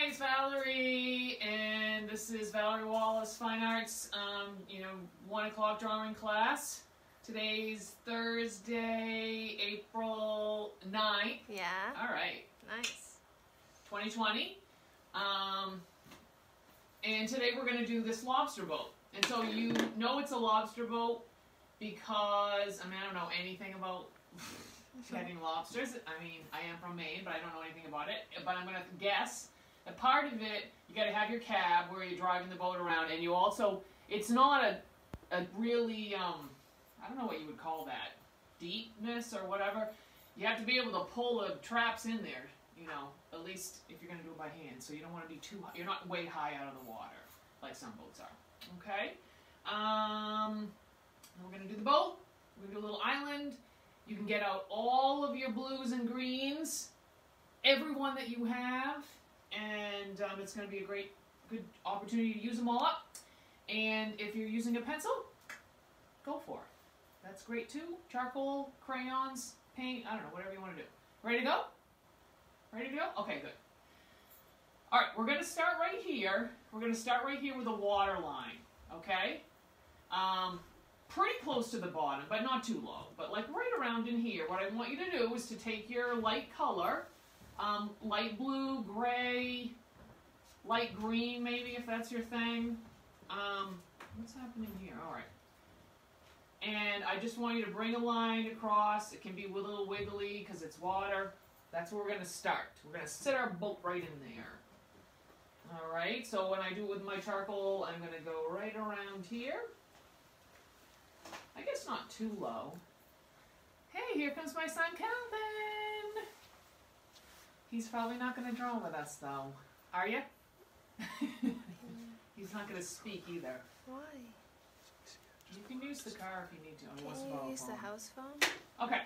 it's Valerie, and this is Valerie Wallace Fine Arts, 1 o'clock drawing class. Today's Thursday, April 9th. Yeah. All right. Nice. 2020. And today we're going to do this lobster boat. And so you know it's a lobster boat because, I don't know anything about catching lobsters. I am from Maine, but I don't know anything about it. But I'm going to guess that part of it, you got to have your cab where you're driving the boat around, and you also, it's not a really, I don't know what you would call that, deepness or whatever. You have to be able to pull the traps in there, at least if you're going to do it by hand. So you don't want to be too high, you're not way high out of the water like some boats are. Okay? We're going to do the boat. We're going to do a little island. You can get out all of your blues and greens, every one that you have, and it's going to be a good opportunity to use them all up. And if you're using a pencil, go for it. That's great too. Charcoal, crayons, paint, I don't know, whatever you want to do. Ready to go? Ready to go? Okay, good. All right, we're going to start right here. We're going to start right here with a water line, okay? Pretty close to the bottom, but not too low. But like right around in here, what I want you to do is to take your light color, light blue, gray, light green maybe if that's your thing. What's happening here? All right. And I just want you to bring a line across. It can be a little wiggly because it's water. That's where we're going to start. We're going to set our boat right in there. All right, so when I do it with my charcoal, I'm going to go right around here. I guess not too low. Hey, here comes my son, Calvin. He's probably not going to draw with us, though. Are you? He's not going to speak either. Why? You can use the car if you need to. Can you use the house phone? Okay.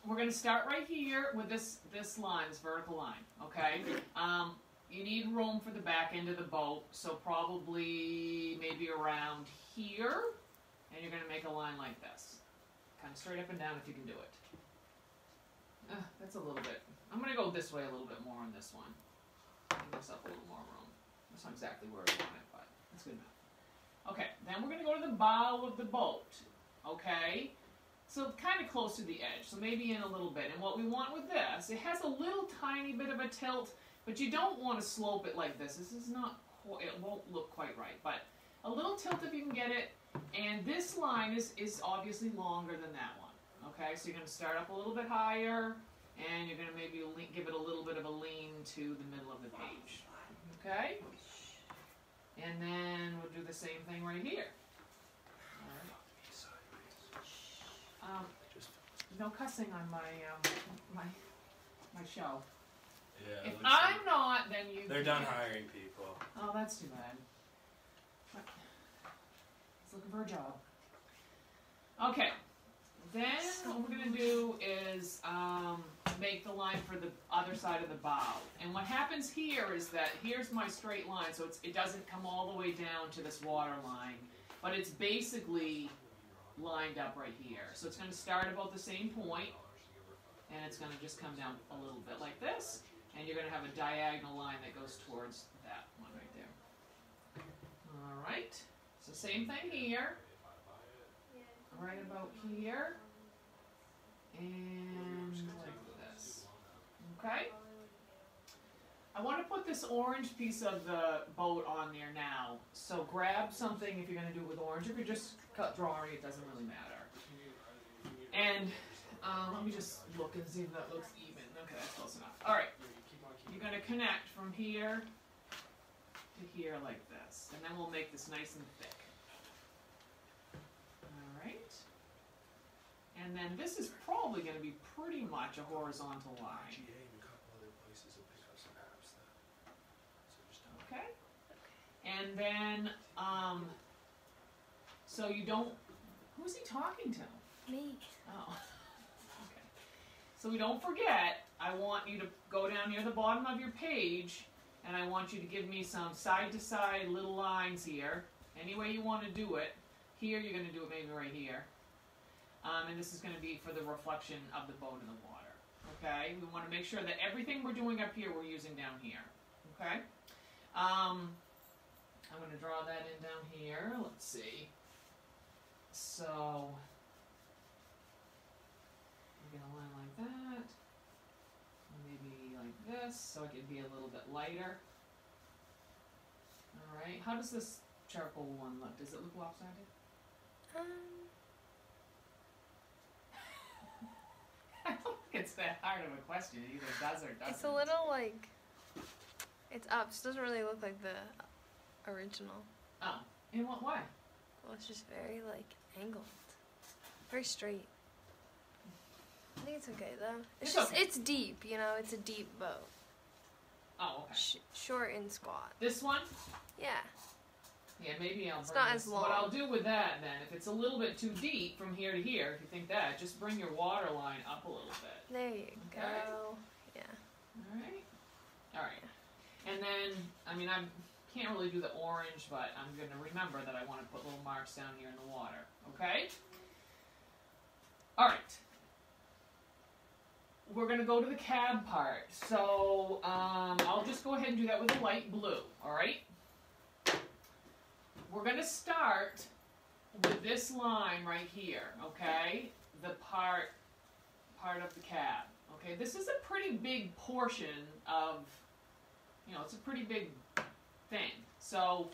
We're going to start right here with this line, this vertical line, okay? You need room for the back end of the boat, so probably maybe around here, and you're going to make a line like this. Kind of straight up and down if you can do it. That's a little bit. I'm going to go this way a little bit more on this one. Give myself a little more room. That's not exactly where I want it, but that's good enough. Okay, then we're going to go to the bow of the boat, okay? So kind of close to the edge, so maybe in a little bit. And what we want with this, it has a little tiny bit of a tilt, but you don't want to slope it like this. This is not, it won't look quite right, but a little tilt if you can get it. And this line is obviously longer than that one, okay? So you're going to start up a little bit higher, and you're going to maybe give it a little bit of a lean to the middle of the page, okay? And then we'll do the same thing right here. No cussing on my show. Yeah. If I'm not, then you. They're done hiring people. Oh, that's too bad. He's looking for a job. Okay. Then what we're gonna do is make the line for the other side of the bow. And what happens here is that here's my straight line, so it doesn't come all the way down to this water line, but it's basically lined up right here. So it's going to start about the same point, and it's going to just come down a little bit like this, and you're going to have a diagonal line that goes towards that one right there. Alright, so same thing here, right about here, and like this. Okay? I want to put this orange piece of the boat on there now, so grab something if you're going to do it with orange. If you're just drawing, it doesn't really matter. And let me just look and see if that looks even. Okay, that's close enough. Alright, you're going to connect from here to here like this, and then we'll make this nice and thick. Alright. And then this is probably going to be pretty much a horizontal line. Okay? And then, so you don't, who's he talking to? Me. Oh, okay. So we don't forget, I want you to go down near the bottom of your page, and I want you to give me some side-to-side little lines here. Any way you want to do it. Here, you're going to do it maybe right here. And this is going to be for the reflection of the boat in the water. okay? We want to make sure that everything we're doing up here, we're using down here, okay? I'm going to draw that in down here. Let's see. So, I'm going to line like that. Maybe like this, so it can be a little bit lighter. Alright, how does this charcoal one look? Does it look lopsided? I don't think it's that hard of a question. It either does or doesn't. It's a little like, it's up, so it doesn't really look like the original. Oh, in what way? Well, it's just very like angled. Very straight. I think it's okay though. It's just, okay. It's deep, you know, it's a deep boat. Oh, okay. Short and squat. This one? Yeah. Yeah, maybe I'll It's bring not this. as long. What I'll do with that then, if it's a little bit too deep from here to here, if you think that, just bring your water line up a little bit. There you Okay. go. Yeah. Alright. Alright. And then, I mean, I can't really do the orange, but I'm going to remember that I want to put little marks down here in the water. Okay? Alright. We're going to go to the cab part. So, I'll just go ahead and do that with a light blue. Alright? We're going to start with this line right here. Okay? The part of the cab. Okay? This is a pretty big portion of, you know, it's a pretty big thing. So,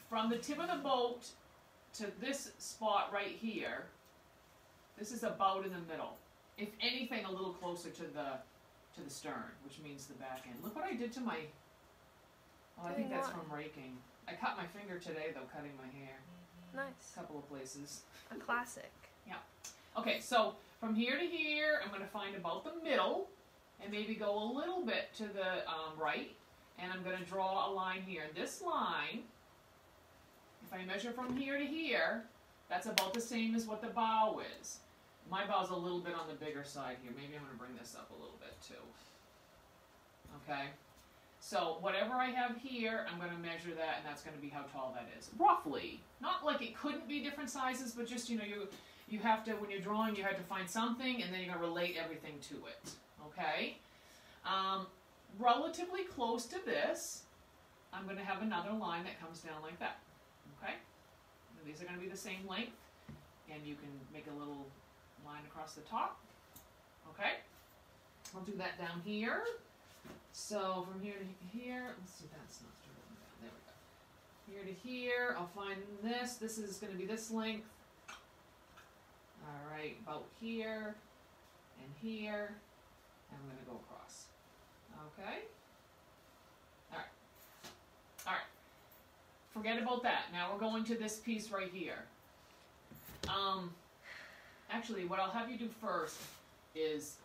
from the tip of the boat to this spot right here, this is about in the middle. If anything, a little closer to the stern, which means the back end. Look what I did to my, oh, I think that's from raking. I cut my finger today, though, cutting my hair. Nice. A couple of places. A classic. Yeah. Okay, so from here to here, I'm going to find about the middle, and maybe go a little bit to the right, and I'm going to draw a line here. This line, if I measure from here to here, that's about the same as what the bow is. My bow's a little bit on the bigger side here. Maybe I'm going to bring this up a little bit too. Okay? So whatever I have here, I'm going to measure that, and that's going to be how tall that is. Roughly. Not like it couldn't be different sizes, but just, you know, you have to, when you're drawing, you have to find something, and then you're going to relate everything to it. Okay? Relatively close to this, I'm going to have another line that comes down like that. Okay? And these are going to be the same length, and you can make a little line across the top. Okay? I'll do that down here. So from here to here, let's see, that's not straight up and down. There we go. Here to here, I'll find this. This is going to be this length. All right, about here and here, and I'm going to go across. Okay? All right. All right. Forget about that. Now we're going to this piece right here. Actually, what I'll have you do first is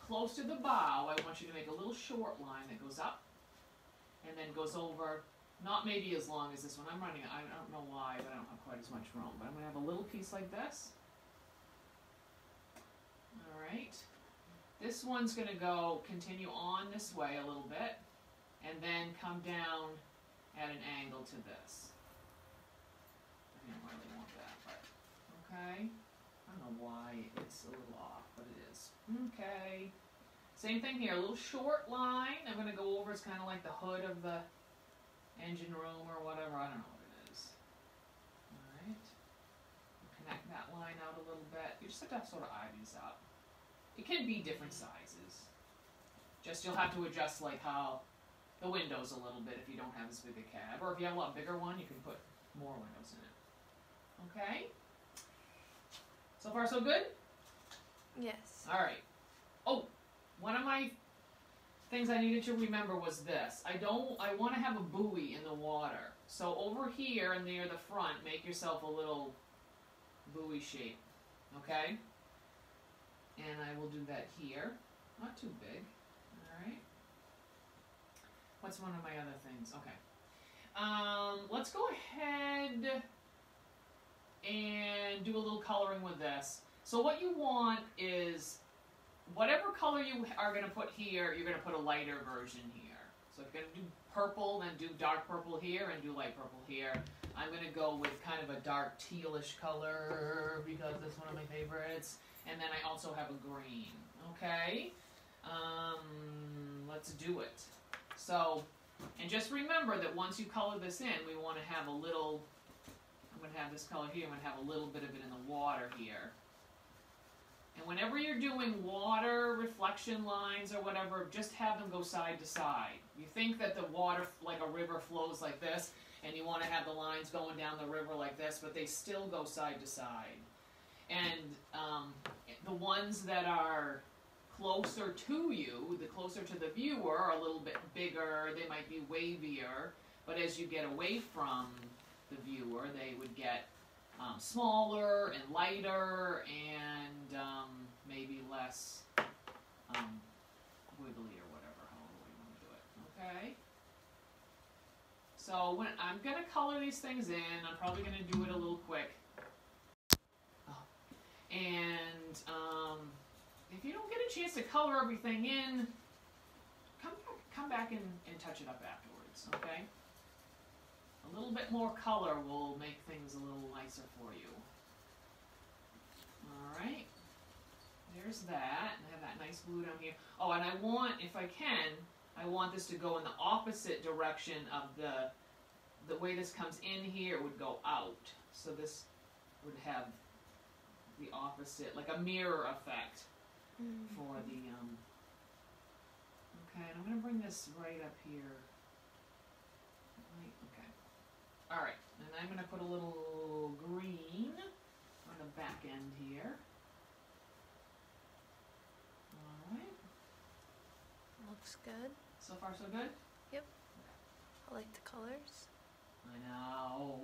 close to the bow, I want you to make a little short line that goes up and then goes over, not maybe as long as this one. I'm running, I don't know why, but I don't have quite as much room. But I'm going to have a little piece like this. Alright. This one's going to go, continue on this way a little bit, and then come down at an angle to this. I don't really want that, but okay. I don't know why it's a little off, but it is. Okay. Same thing here, a little short line. I'm going to go over, it's kind of like the hood of the engine room or whatever. I don't know what it is. Alright. Connect that line out a little bit. You just have to sort of eye these up. It can be different sizes. Just you'll have to adjust like how the windows a little bit if you don't have as big a cab. Or if you have a lot bigger one, you can put more windows in it. Okay? So far, so good? Yes. All right. Oh, one of my things I needed to remember was this. I want to have a buoy in the water. So over here near the front, make yourself a little buoy shape. Okay? And I will do that here. Not too big. All right. What's one of my other things? Okay. Let's go ahead and do a little coloring with this. So what you want is, whatever color you are going to put here, you're going to put a lighter version here. So if you're going to do purple, then do dark purple here and do light purple here. I'm going to go with kind of a dark tealish color because that's one of my favorites. And then I also have a green. Okay? Let's do it. So, and just remember that once you color this in, we want to have a little, I'm going to have this color here, I'm going to have a little bit of it in the water here. And whenever you're doing water reflection lines or whatever, just have them go side to side. You think that the water, like a river, flows like this, and you want to have the lines going down the river like this, but they still go side to side. And the ones that are closer to you, the closer to the viewer, are a little bit bigger, they might be wavier, but as you get away from the viewer, they would get smaller and lighter and maybe less wiggly or whatever, however you want to do it, okay? So when I'm going to color these things in, I'm probably going to do it a little quick. And if you don't get a chance to color everything in, come back and touch it up afterwards, okay? A little bit more color will make things a little nicer for you. Alright, there's that, and I have that nice blue down here. Oh, and I want, if I can, I want this to go in the opposite direction of the way this comes in here, it would go out. So this would have the opposite, like a mirror effect for the, okay, and I'm going to bring this right up here. Okay. Alright, and I'm going to put a little green on the back end here. Alright. Looks good. So far so good? Yep. I like the colors. I know.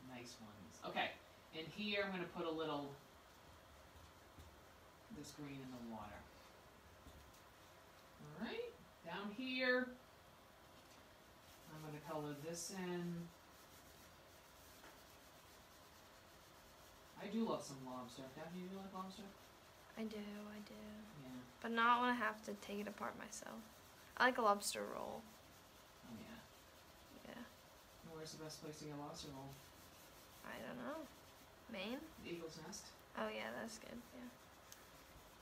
Nice ones. Okay, and here I'm going to put a little, this green in the water. Alright, down here, I'm going to color this in. I do love some lobster. Daphne, do you like lobster? I do. Yeah. But not when I have to take it apart myself. I like a lobster roll. Oh, yeah. Yeah. Where's the best place to get lobster roll? I don't know. Maine? The Eagle's Nest. Oh yeah, that's good. Yeah.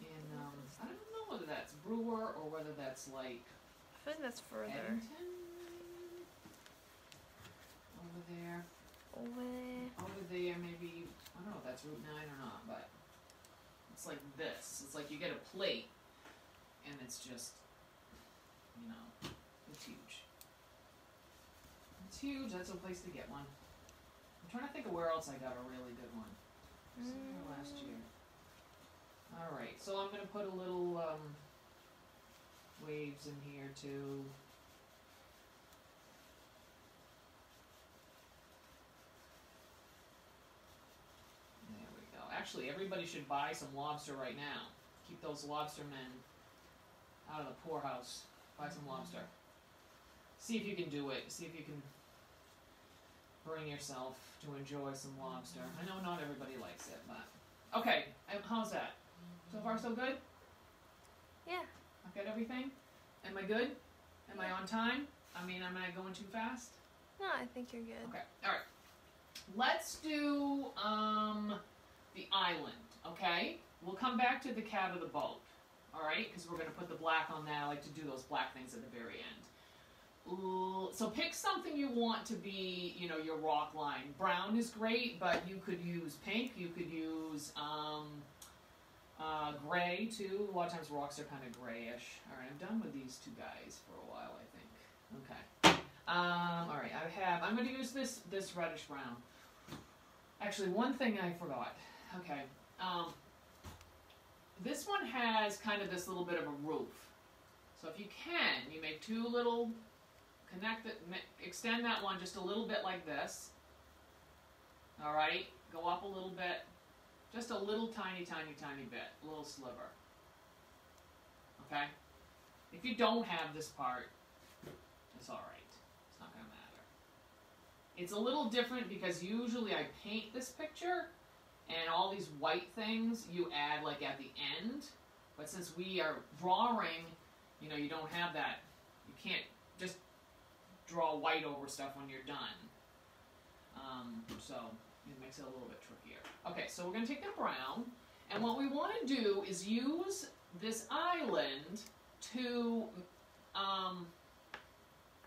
And I don't know whether that's Brewer or whether that's like I think that's further. Eddington? Over there. Over there, maybe, I don't know if that's Route 9 or not, but it's like this. It's like you get a plate, and it's just, you know, it's huge. It's huge, that's a place to get one. I'm trying to think of where else I got a really good one. Somewhere last year. Alright, so I'm going to put a little waves in here too. There we go. Actually, everybody should buy some lobster right now. Keep those lobstermen out of the poorhouse. Buy some lobster. See if you can do it. See if you can bring yourself to enjoy some lobster. I know not everybody likes it, but... Okay, how's that? So far so good? Yeah. I've got everything? Am I good? Am I on time? I mean, am I going too fast? No, I think you're good. Okay, alright. Let's do the island, okay? We'll come back to the cab of the boat, alright? Because we're going to put the black on that. I like to do those black things at the very end. So pick something you want to be, you know, your rock line. Brown is great, but you could use pink. You could use gray too. A lot of times rocks are kind of grayish. All right, I'm done with these two guys for a while, I think. Okay. All right, I'm going to use this reddish brown. Actually, one thing I forgot. Okay. This one has kind of this little bit of a roof. So if you can, you make two little. Extend that one just a little bit like this. Alright, go up a little bit. Just a little tiny bit. A little sliver. Okay? If you don't have this part, it's alright. It's not going to matter. It's a little different because usually I paint this picture and all these white things you add like at the end. But since we are drawing, you know, you don't have that. You can't just draw white over stuff when you're done. So it makes it a little bit trickier. Okay, so we're going to take the brown, And what we want to do is use this island to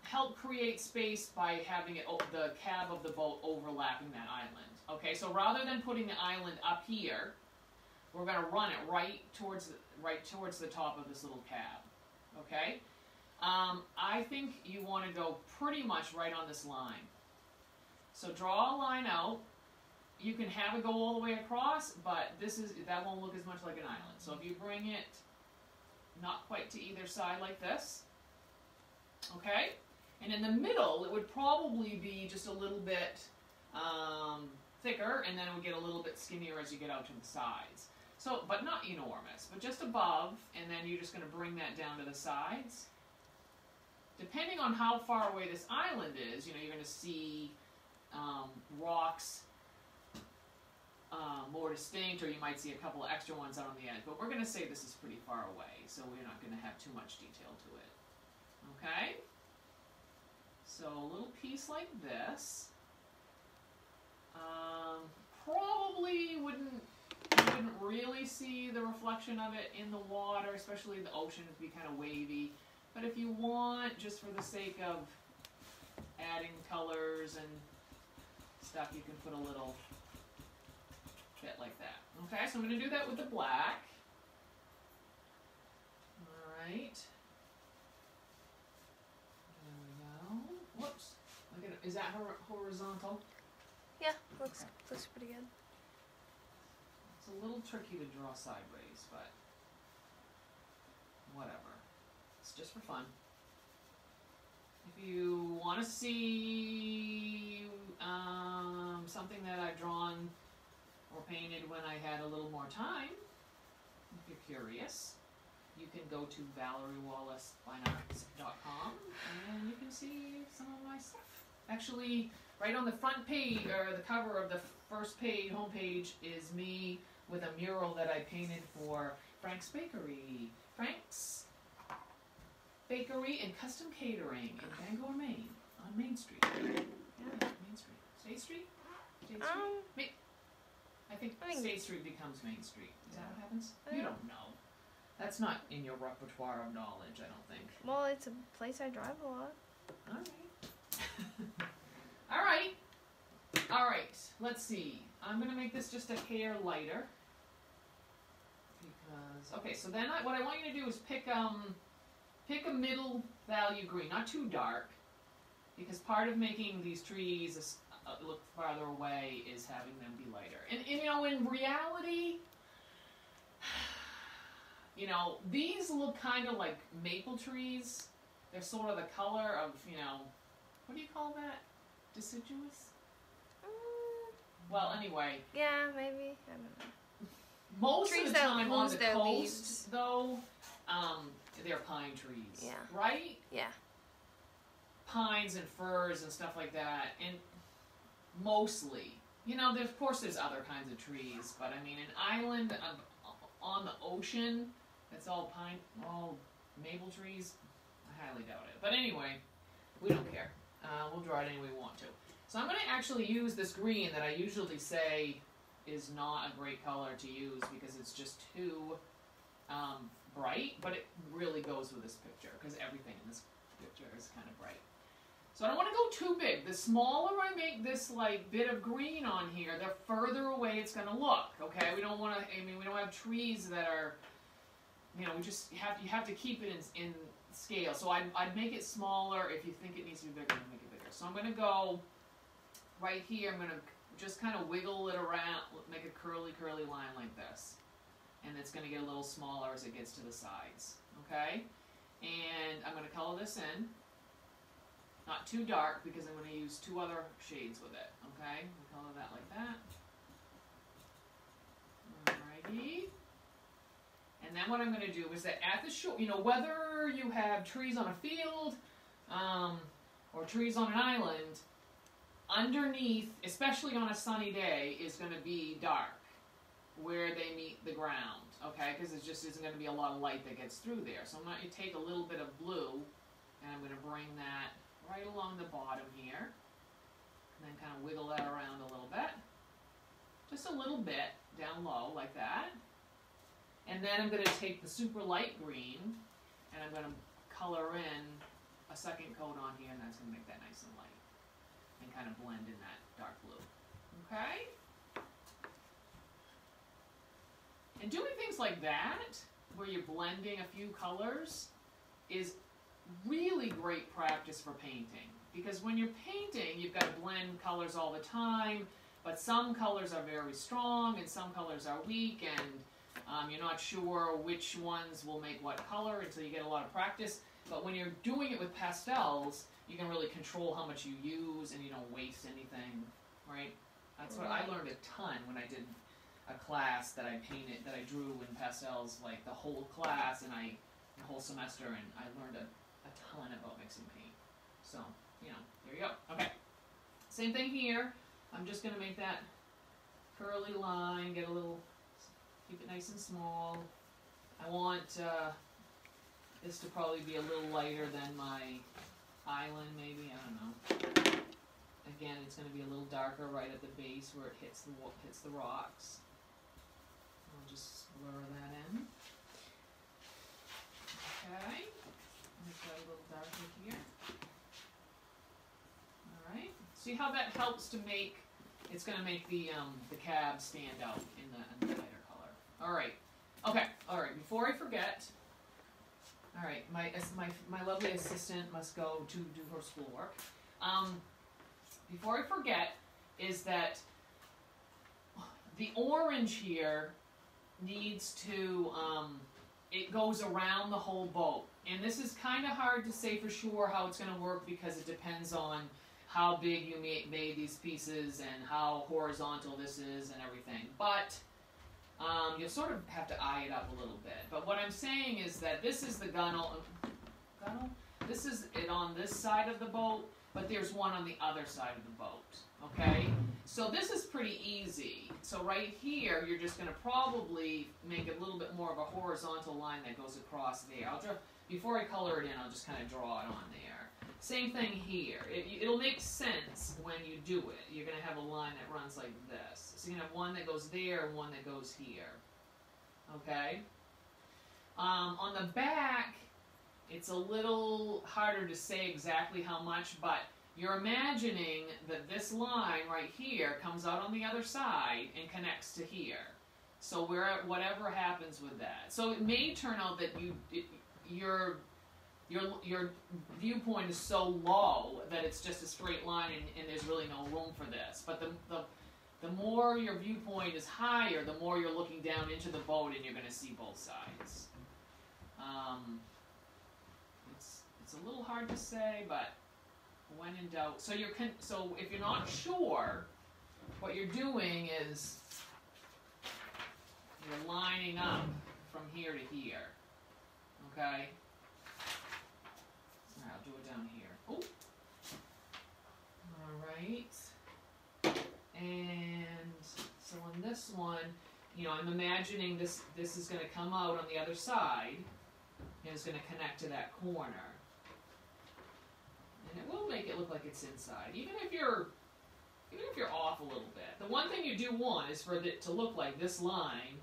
help create space by having it, the cab of the boat overlapping that island. Okay, so rather than putting the island up here, we're going to run it right towards the top of this little cab. Okay, I think you want to go pretty much right on this line. So draw a line out. You can have it go all the way across, but that won't look as much like an island. So if you bring it not quite to either side like this, okay? And in the middle, it would probably be just a little bit thicker, and then it would get a little bit skinnier as you get out to the sides. So, but not enormous, but just above, and then you're just going to bring that down to the sides. Depending on how far away this island is, you're going to see rocks more distinct, or you might see a couple of extra ones out on the edge. But we're going to say this is pretty far away, so we're not going to have too much detail to it. Okay? So a little piece like this. Probably you wouldn't really see the reflection of it in the water, especially the ocean. It'd be kind of wavy. But if you want, just for the sake of adding colors and stuff, you can put a little bit like that. Okay, so I'm going to do that with the black. Alright. There we go. Whoops. Look at it. Is that horizontal? Yeah, looks pretty good. It's a little tricky to draw sideways, but whatever. It's just for fun. If you want to see something that I've drawn or painted when I had a little more time, if you're curious, you can go to ValerieWallaceFineArts.com and you can see some of my stuff. Actually, right on the front page, or the cover of the first page, homepage, is me with a mural that I painted for Frank's Bakery. Frank's Bakery and Custom Catering in Bangor, Maine, on Main Street. Yeah, Main Street. State Street? State Street? I think State Street becomes Main Street. Is that what happens? You don't know. That's not in your repertoire of knowledge, I don't think. Well, it's a place I drive a lot. Alright. Alright, let's see. I'm going to make this just a hair lighter. Because, okay, so then what I want you to do is pick a middle value green, not too dark, because part of making these trees look farther away is having them be lighter. And in reality, these look kind of like maple trees. They're sort of the color of, what do you call that? Deciduous? Well, anyway. Yeah, maybe. I don't know. Most trees of the time on the coast, leaves. though, they're pine trees. Yeah. Right? Yeah. Pines and firs and stuff like that. And mostly, of course there's other kinds of trees, but I mean, an island on the ocean that's all maple trees, I highly doubt it. But anyway, we don't care. We'll draw it any way we want to. So I'm going to actually use this green that I usually say is not a great color to use because it's just too bright, but it really goes with this picture because everything in this picture is kind of bright. So I don't want to go too big. The smaller I make this bit of green on here, the further away it's going to look. Okay, we don't want to. We don't have trees that are, you have to keep it in scale. So I'd make it smaller. If you think it needs to be bigger, make it bigger. So I'm going to go right here. I'm going to just kind of wiggle it around, make a curly line like this, and it's going to get a little smaller as it gets to the sides. Okay, and I'm going to color this in. Not too dark because I'm going to use two other shades with it. Okay, I'll color that like that. Alrighty. And then what I'm going to do is that at the shore, whether you have trees on a field or trees on an island, underneath, especially on a sunny day, is going to be dark where they meet the ground. Okay, because it just isn't going to be a lot of light that gets through there. So I'm going to take a little bit of blue and I'm going to bring that right along the bottom here, and then kind of wiggle that around a little bit. Just a little bit down low, like that. And then I'm going to take the super light green and I'm going to color in a second coat on here, and that's going to make that nice and light and kind of blend in that dark blue. Okay? And doing things like that, where you're blending a few colors, is really great practice for painting. Because when you're painting, you've got to blend colors all the time, but some colors are very strong and some colors are weak, and you're not sure which ones will make what color until you get a lot of practice. But when you're doing it with pastels, you can really control how much you use and you don't waste anything, right? That's what I learned a ton when I did a class that I painted, that I drew in pastels, like the whole class and the whole semester, and I learned a ton about mixing paint. So, you know, there you go. Okay. Same thing here. I'm just gonna make that curly line, get a little, keep it nice and small. I want this to probably be a little lighter than my island, maybe, I don't know. Again, it's going to be a little darker right at the base where it hits the rocks. I'll just blur that in. Okay, make that a little darker here. Alright, see how that helps to make, it's going to make the cab stand out in the lighter color. Alright, okay, alright, before I forget, alright, my lovely assistant must go to do her schoolwork. Before I forget, is that the orange here needs to, it goes around the whole boat. And this is kind of hard to say for sure how it's going to work because it depends on how big you made these pieces and how horizontal this is and everything. But you'll sort of have to eye it up a little bit. But what I'm saying is that this is the gunnel. This is it on this side of the boat, but there's one on the other side of the boat, okay? So this is pretty easy. So right here, you're just going to probably make a little bit more of a horizontal line that goes across there. Before I color it in, I'll just kind of draw it on there. Same thing here. It'll make sense when you do it. You're going to have a line that runs like this. So you're going to have one that goes there and one that goes here, okay? On the back, it's a little harder to say exactly how much, but you're imagining that this line right here comes out on the other side and connects to here. So whatever happens with that. So it may turn out that your viewpoint is so low that it's just a straight line and there's really no room for this. But the more your viewpoint is higher, the more you're looking down into the boat and you're going to see both sides. It's a little hard to say, but when in doubt. So if you're not sure, what you're doing is you're lining up from here to here. Okay? Alright, I'll do it down here. Oh! Alright. And so on this one, I'm imagining this is going to come out on the other side and it's going to connect to that corner. And it will make it look like it's inside, even if you're off a little bit. The one thing you do want is for it to look like this line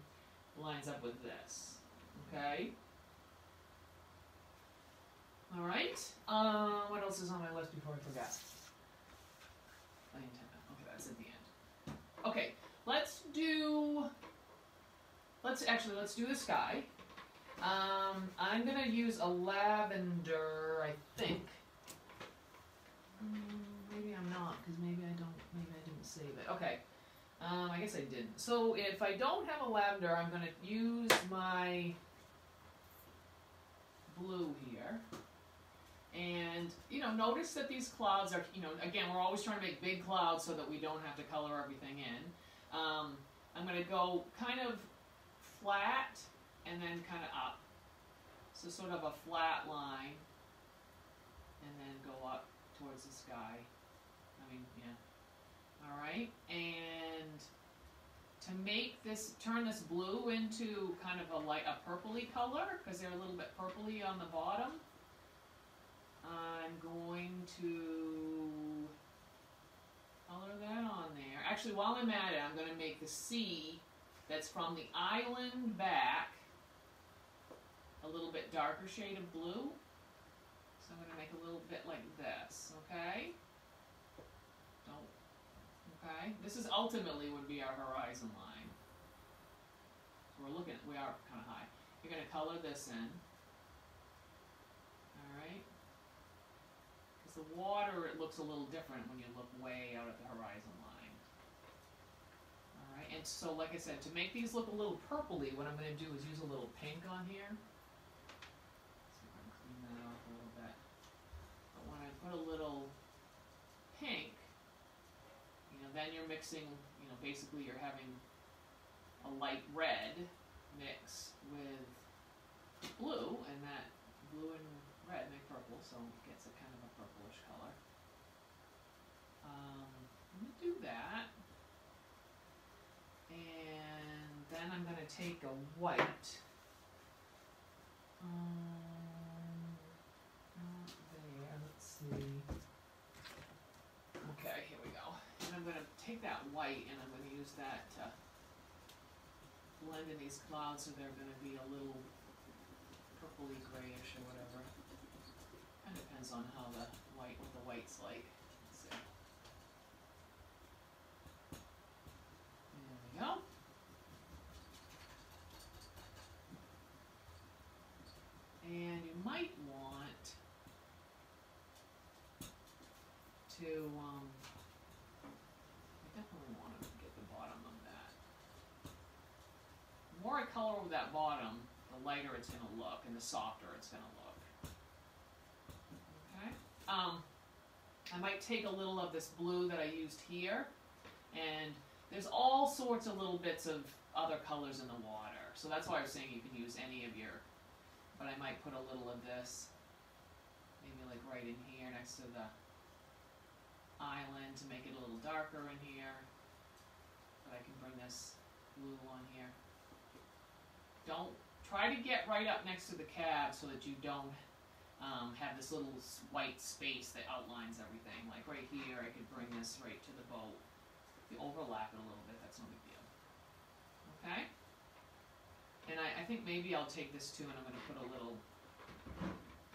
lines up with this. Okay? Alright. What else is on my list before I forget? Okay, that's at the end. Okay, let's do the sky. I'm gonna use a lavender, I think. Maybe I'm not, because maybe I didn't save it. Okay. I guess I didn't. So if I don't have a lavender, I'm gonna use my blue here. And, notice that these clouds are, again, we're always trying to make big clouds so that we don't have to color everything in. I'm going to go kind of flat and then kind of up. So sort of a flat line and then go up towards the sky. All right. And to turn this blue into kind of a purpley color, because they're a little bit purpley on the bottom, I'm going to color that on there. Actually, while I'm at it, I'm going to make the sea that's from the island back a little bit darker shade of blue. So I'm going to make a little bit like this, okay? Okay? This is ultimately would be our horizon line. So we are kind of high. You're going to color this in. Alright? Because the water, it looks a little different when you look way out at the horizon line. Alright, and so like I said, to make these look a little purpley, what I'm going to do is use a little pink on here. See if I can clean that off a little bit. But when I put a little pink, then you're mixing, basically you're having a light red mix with blue, and that blue and red make purple, so it gets a kind of a purplish color. I'm going to do that. And then I'm going to take a white. Not there, let's see. Okay, here we go. And I'm going to take that white and I'm going to use that to blend in these clouds so they're going to be a little purpley grayish or whatever. Kind of depends on how what the white's like. Let's see. There we go. And you might want to definitely want to get the bottom of that. The more I color over that bottom, the lighter it's going to look and the softer it's going to look. Okay. I might take a little of this blue that I used here, and there's all sorts of little bits of other colors in the water. So that's why I was saying you can use any of your, but I might put a little of this, maybe like right in here next to the island to make it a little darker in here. But I can bring this blue on here. Don't try to get right up next to the cab so that you don't have this little white space that outlines everything. Like right here, I could bring this right to the boat. If you overlap it a little bit, that's no big deal. Okay? And I think maybe I'll take this too, and I'm going to put a little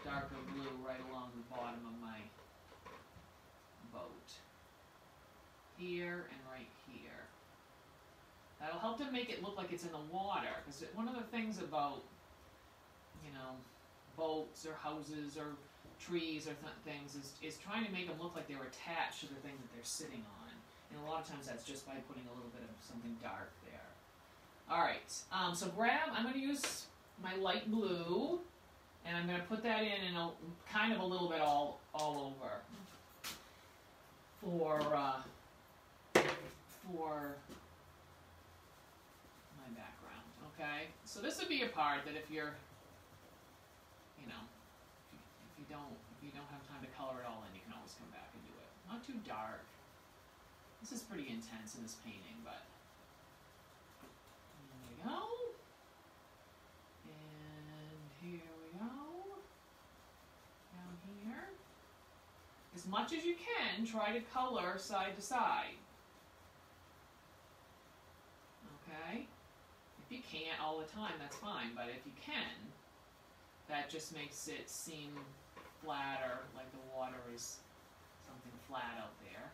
darker blue right along the bottom of my boat. Here and right here. That'll help to make it look like it's in the water, because one of the things about, boats or houses or trees or things is trying to make them look like they're attached to the thing that they're sitting on. And a lot of times that's just by putting a little bit of something dark there. Alright, so I'm going to use my light blue, and I'm going to put that in kind of a little bit all over for my background, okay? So this would be a part that if you're, if you don't have time to color it all in, you can always come back and do it. Not too dark. This is pretty intense in this painting, but there we go. And here we go. Down here. As much as you can, try to color side to side. Okay? If you can't all the time, that's fine, but if you can, that just makes it seem flatter, like the water is something flat out there.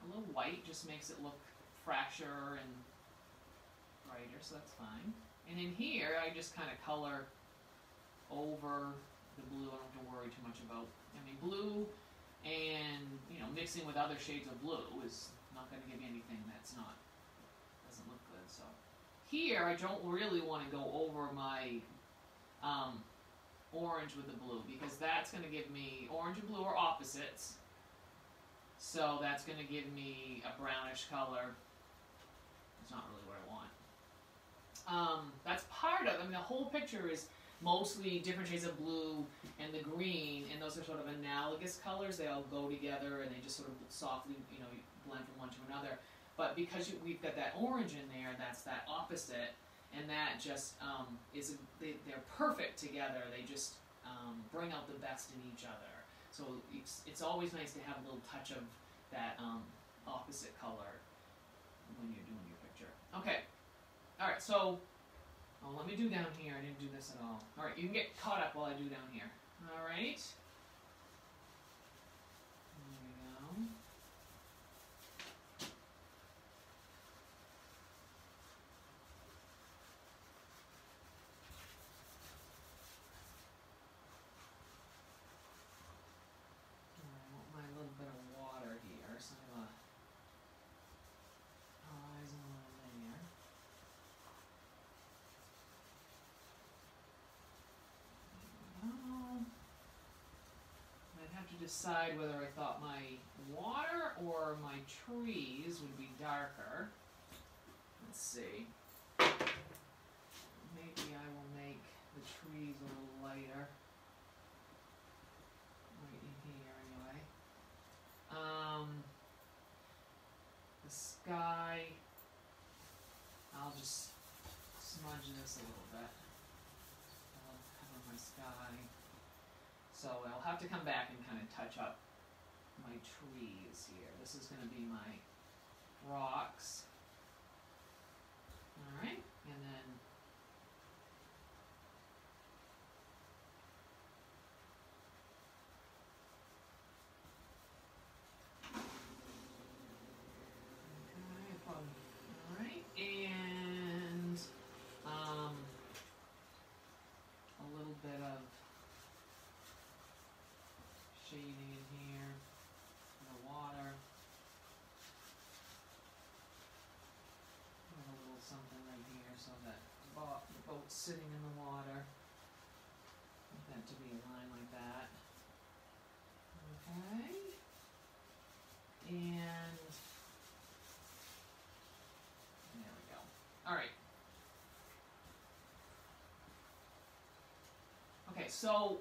A little white just makes it look fresher and brighter, so that's fine. And in here, I just kind of color over the blue. I don't have to worry too much about, blue and, mixing with other shades of blue is not going to give you anything doesn't look good. So here, I don't really want to go over my orange with the blue, because that's going to give me, orange and blue are opposites. So that's going to give me a brownish color. It's not really what I want. That's part of, the whole picture is mostly different shades of blue and the green, and those are sort of analogous colors. They all go together and they just sort of softly, blend from one to another. But because we've got that orange in there, that's that opposite, and that just they're perfect together. They just bring out the best in each other. So it's always nice to have a little touch of that opposite color when you're doing your picture. Okay, all right. So Oh, let me do down here. I didn't do this at all. Alright, you can get caught up while I do down here. Alright. There we go. I want my little bit of water here, so I'm gonna horizon line there. I'd have to decide whether I thought my water or my trees would be darker. Let's see. Maybe I will make the trees a little lighter. Right in here anyway. The sky, I'll just smudge this a little bit. I'll cover my sky. So I'll have to come back and kind of touch up my trees here. This is going to be my rocks. Alright, and then alright, and a little bit of shading in here, the water, and a little something right here so that the boat's sitting in the water. I want that to be a line like that. Okay. And there we go. Alright. Okay, so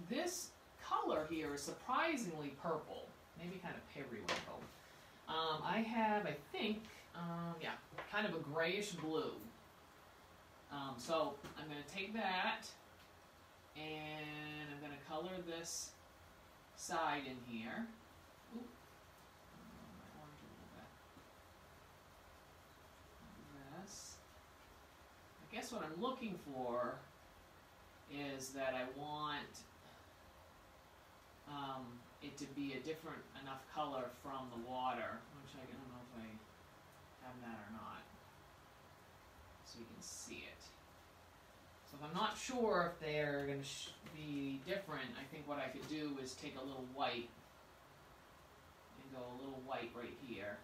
this color here is surprisingly purple, maybe kind of periwinkle. I have, I think, yeah, kind of a grayish blue. So I'm going to take that and I'm going to color this side in here. Ooh. My orange a little bit. This. I guess what I'm looking for is that I want it to be a different enough color from the water, which I don't know if I have that or not, so you can see it. So if I'm not sure if they're going to be different, I think what I could do is take a little white and go a little white right here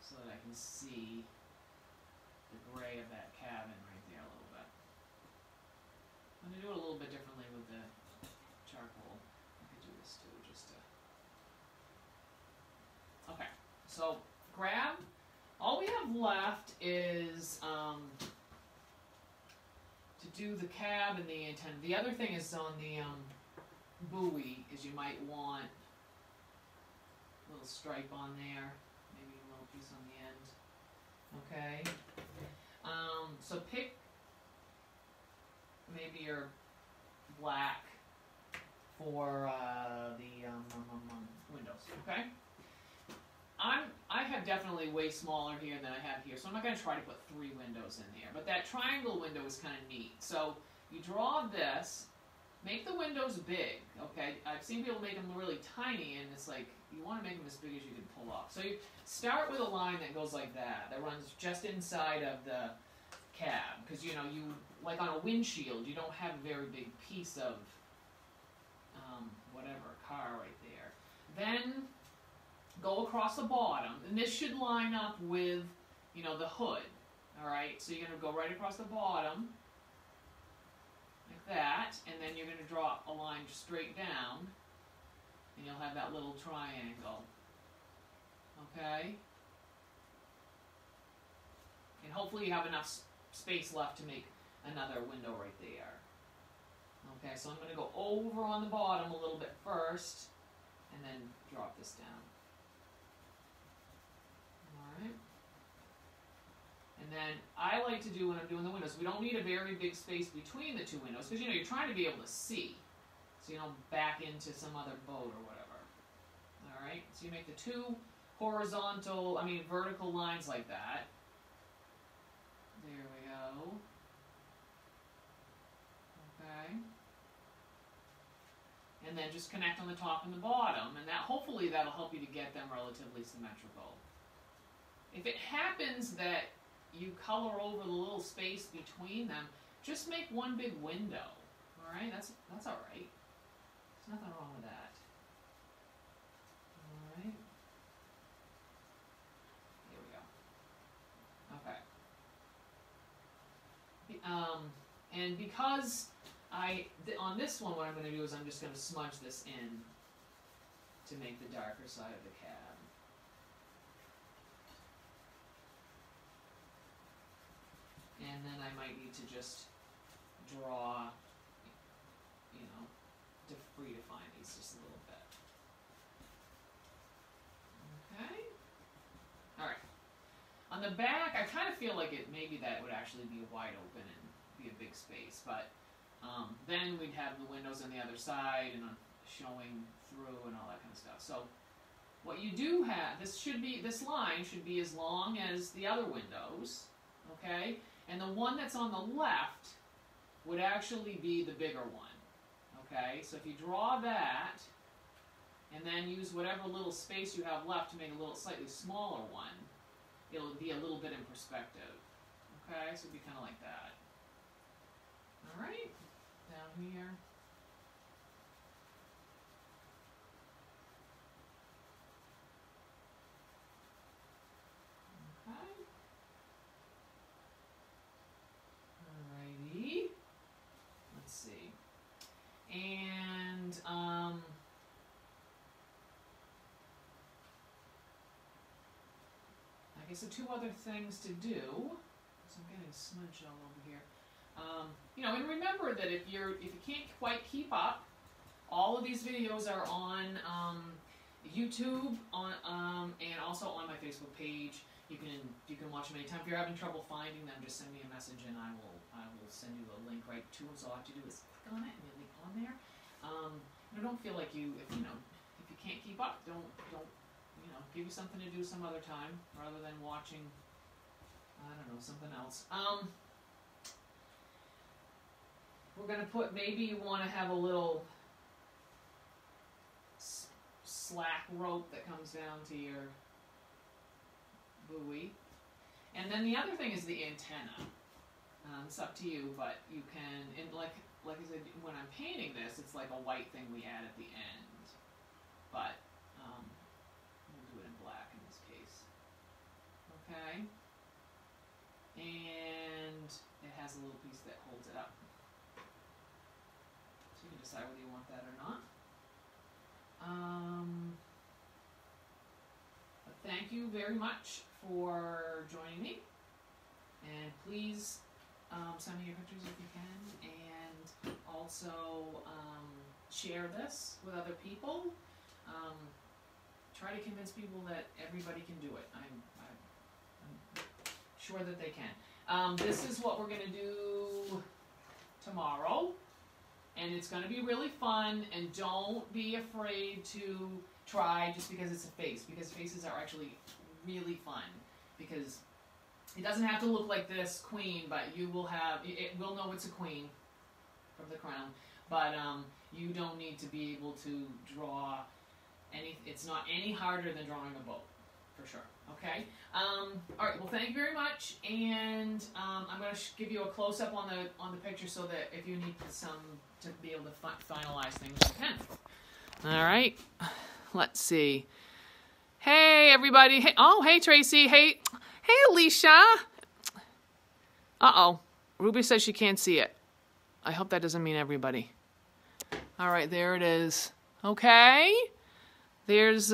so that I can see the gray of that cabin right there a little bit. I'm going to do it a little bit differently with the charcoal. I could do this too, just to... Okay, so grab. All we have left is to do the cab and the antenna. The other thing is on the buoy is you might want a little stripe on there, maybe a little piece on the end. Okay. So pick maybe your black for the windows, okay? I have definitely way smaller here than I have here, so I'm not going to try to put 3 windows in there. But that triangle window is kind of neat. So you draw this, make the windows big, okay? I've seen people make them really tiny, and it's like, you want to make them as big as you can pull off. So you start with a line that goes like that runs just inside of the cab, because you know, like on a windshield, you don't have a very big piece of whatever, car right there. Then go across the bottom, and this should line up with, you know, the hood. Alright, so you're going to go right across the bottom, like that, and then you're going to draw a line straight down, and you'll have that little triangle. Okay? And hopefully you have enough space left to make another window right there. Okay, so I'm going to go over on the bottom a little bit first, and then drop this down. Alright. And then I like to do when I'm doing the windows, we don't need a very big space between the 2 windows, because you know, you're trying to be able to see, so you don't back into some other boat or whatever. Alright, so you make the 2 vertical lines like that. and then just connect on the top and the bottom, and that hopefully that'll help you to get them relatively symmetrical. If it happens that you color over the little space between them, just make one big window. All right, that's all right. There's nothing wrong with that. All right. Here we go. Okay. And because on this one, what I'm going to do is I'm just going to smudge this in to make the darker side of the cab. And then I might need to just draw, you know, to redefine these just a little bit. Okay. All right. On the back, I kind of feel like maybe that would actually be wide open and be a big space, but then we'd have the windows on the other side and showing through and all that kind of stuff. So what you do have, this line should be as long as the other windows, okay? And the one that's on the left would actually be the bigger one, okay? So if you draw that and then use whatever little space you have left to make a little slightly smaller one, it'll be a little bit in perspective, okay? So it'd be kind of like that. All right, down here. And I guess the two other things to do, so I'm getting smudged all over here. You know, and remember that if you can't quite keep up, all of these videos are on YouTube, and also on my Facebook page. You can watch them anytime. If you're having trouble finding them, just send me a message and I will send you the link right to them. So all I have to do is click on it and it'll be on there. Don't feel like if you can't keep up, don't give you something to do some other time rather than watching, I don't know, something else. We're gonna put, maybe you want to have a little slack rope that comes down to your buoy. And then the other thing is the antenna. It's up to you, but you can, and like I said, when I'm painting this, it's like a white thing we add at the end. But we'll do it in black in this case. Okay? And it has a little piece that holds it up. So you can decide whether you want that or not. But thank you very much for joining me, and please send me your pictures if you can, and also share this with other people. Try to convince people that everybody can do it. I'm sure that they can. This is what we're going to do tomorrow, and it's going to be really fun, and don't be afraid to try just because it's a face, because faces are actually really fun, because it doesn't have to look like this queen, but it will know it's a queen from the crown, but you don't need to be able to draw it's not any harder than drawing a boat, for sure, okay? Alright, well thank you very much, and I'm going to give you a close-up on the picture so that if you need some to be able to finalize things, you can. Alright, let's see. Hey everybody, hey Tracy, hey Alicia. Uh-oh, Ruby says she can't see it. I hope that doesn't mean everybody. Alright, there it is. Okay. There's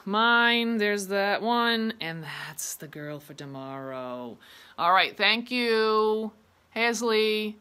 mine, there's that one, and that's the girl for tomorrow. Alright, thank you. Hazley.